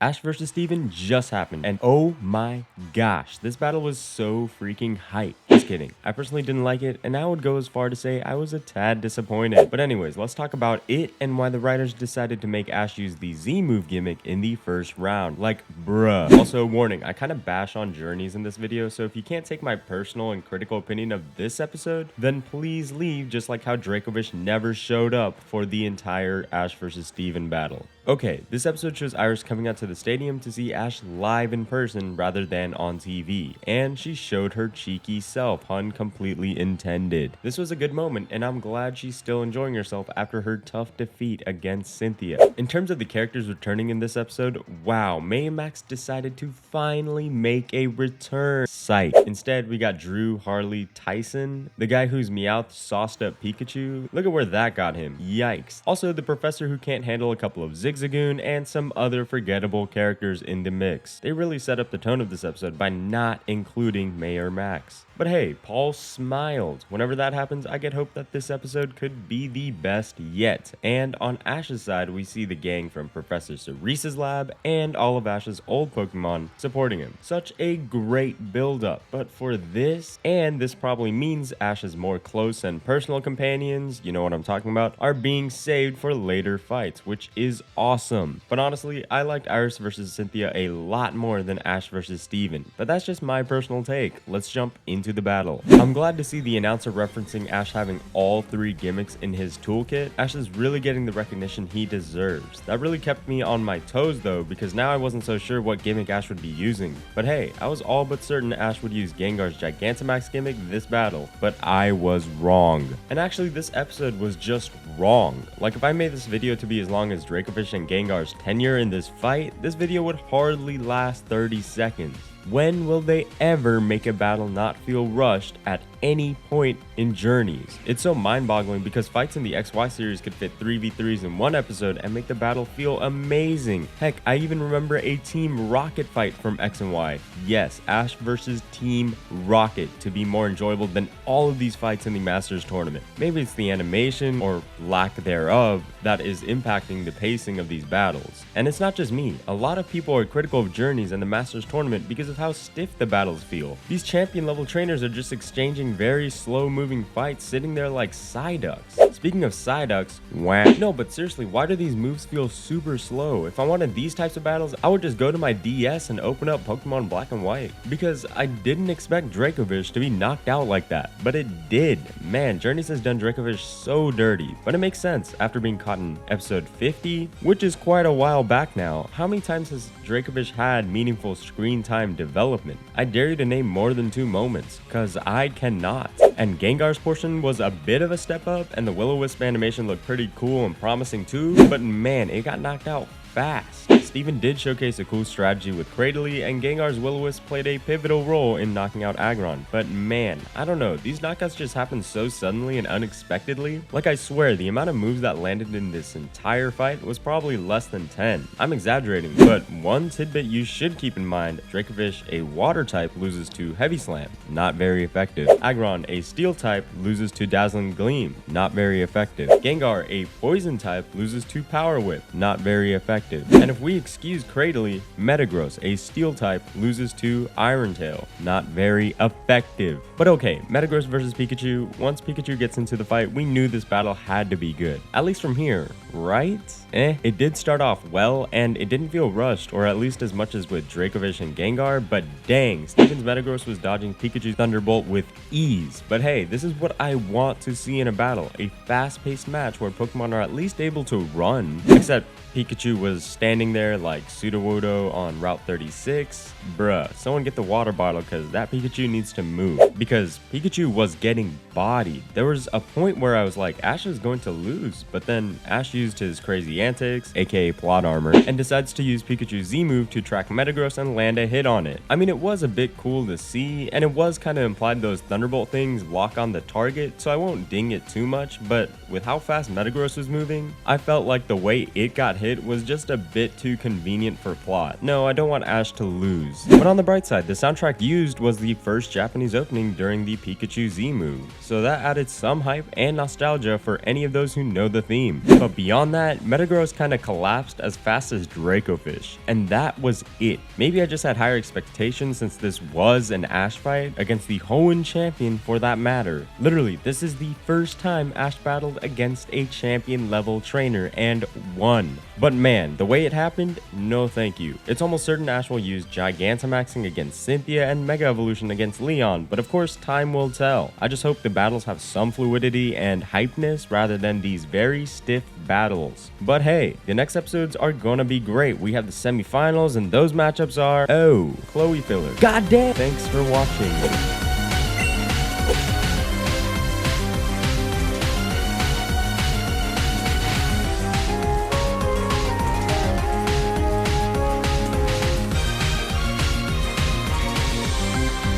Ash vs. Steven just happened, and oh my gosh, this battle was so freaking hype. Just kidding. I personally didn't like it, and I would go as far to say I was a tad disappointed. But anyways, let's talk about it and why the writers decided to make Ash use the Z move gimmick in the first round. Like, bruh. Also, warning, I kind of bash on Journeys in this video, so if you can't take my personal and critical opinion of this episode, then please leave, just like how Dracovish never showed up for the entire Ash vs. Steven battle. Okay, this episode shows Iris coming out to the stadium to see Ash live in person rather than on TV, and she showed her cheeky self, pun completely intended. This was a good moment, and I'm glad she's still enjoying herself after her tough defeat against Cynthia. In terms of the characters returning in this episode, wow, May and Max decided to finally make a return. Psych. Instead, we got Drew, Harley, Tyson, the guy whose Meowth sauced up Pikachu. Look at where that got him. Yikes. Also, the professor who can't handle a couple of Zigzagoon, and some other forgettable characters in the mix. They really set up the tone of this episode by not including Mayor Max. But hey, Paul smiled. Whenever that happens, I get hope that this episode could be the best yet. And on Ash's side, we see the gang from Professor Cerise's lab and all of Ash's old Pokemon supporting him. Such a great build-up. But for this, and this probably means Ash's more close and personal companions, you know what I'm talking about, are being saved for later fights, which is awesome. But honestly, I liked Iris versus Cynthia a lot more than Ash versus Steven. But that's just my personal take. Let's jump into the battle. I'm glad to see the announcer referencing Ash having all three gimmicks in his toolkit. Ash is really getting the recognition he deserves. That really kept me on my toes though, because now I wasn't so sure what gimmick Ash would be using. But hey, I was all but certain Ash would use Gengar's Gigantamax gimmick this battle, but I was wrong. And actually this episode was just wrong. Like, if I made this video to be as long as Dracovish and Gengar's tenure in this fight, this video would hardly last 30 seconds. When will they ever make a battle not feel rushed at any point in Journeys? It's so mind-boggling because fights in the XY series could fit 3v3s in one episode and make the battle feel amazing. Heck, I even remember a Team Rocket fight from X and Y. Yes, Ash versus Team Rocket to be more enjoyable than all of these fights in the Masters tournament. Maybe it's the animation, or lack thereof, that is impacting the pacing of these battles. And it's not just me. A lot of people are critical of Journeys and the Masters tournament because of how stiff the battles feel. These champion level trainers are just exchanging very slow moving fights, sitting there like Psyducks. Speaking of Psyducks, no, but seriously, why do these moves feel super slow? If I wanted these types of battles, I would just go to my DS and open up Pokemon Black and White, because I didn't expect Dracovish to be knocked out like that, but it did. Man, Journeys has done Dracovish so dirty, but it makes sense after being caught in episode 50, which is quite a while back now. How many times has Dracovish had meaningful screen time development? I dare you to name more than 2 moments, cause I cannot. And Gengar's portion was a bit of a step up, and the Will-O-Wisp animation looked pretty cool and promising too, but man, it got knocked out fast. Steven did showcase a cool strategy with Cradily, and Gengar's Will-O-Wisp played a pivotal role in knocking out Aggron. But man, I don't know, these knockouts just happened so suddenly and unexpectedly. Like, I swear, the amount of moves that landed in this entire fight was probably less than 10. I'm exaggerating, but one tidbit you should keep in mind: Dracovish, a water type, loses to Heavy Slam, not very effective. Aggron, a steel type, loses to Dazzling Gleam, not very effective. Gengar, a poison type, loses to Power Whip, not very effective. And if we excuse Cradily, Metagross, a steel type, loses to Iron Tail, not very effective. But okay, Metagross versus Pikachu. Once Pikachu gets into the fight, we knew this battle had to be good. At least from here, right? It did start off well, and it didn't feel rushed, or at least as much as with Dracovish and Gengar, but dang, Steven's Metagross was dodging Pikachu's Thunderbolt with ease. But hey, this is what I want to see in a battle: a fast-paced match where Pokemon are at least able to run. Except Pikachu was standing there like Sudowoodo on Route 36. Bruh, someone get the water bottle, because that Pikachu needs to move. Because Pikachu was getting bodied. There was a point where I was like, Ash is going to lose, but then Ash used his crazy antics, aka plot armor, and decides to use Pikachu's Z move to track Metagross and land a hit on it. I mean, it was a bit cool to see, and it was kind of implied those Thunderbolt things lock on the target, so I won't ding it too much, but with how fast Metagross was moving, I felt like the way it got hit was just a bit too too convenient for plot. No, I don't want Ash to lose. But on the bright side, the soundtrack used was the first Japanese opening during the Pikachu Z move, so that added some hype and nostalgia for any of those who know the theme. But beyond that, Metagross kinda collapsed as fast as Dracofish, and that was it. Maybe I just had higher expectations since this was an Ash fight against the Hoenn champion for that matter. Literally, this is the first time Ash battled against a champion level trainer and won. But man, the way it happened, no thank you. It's almost certain Ash will use Gigantamaxing against Cynthia and Mega Evolution against Leon, but of course time will tell. I just hope the battles have some fluidity and hypeness rather than these very stiff battles. But hey, the next episodes are gonna be great. We have the semifinals and those matchups are, oh, Chloe filler. God damn! Thanks for watching.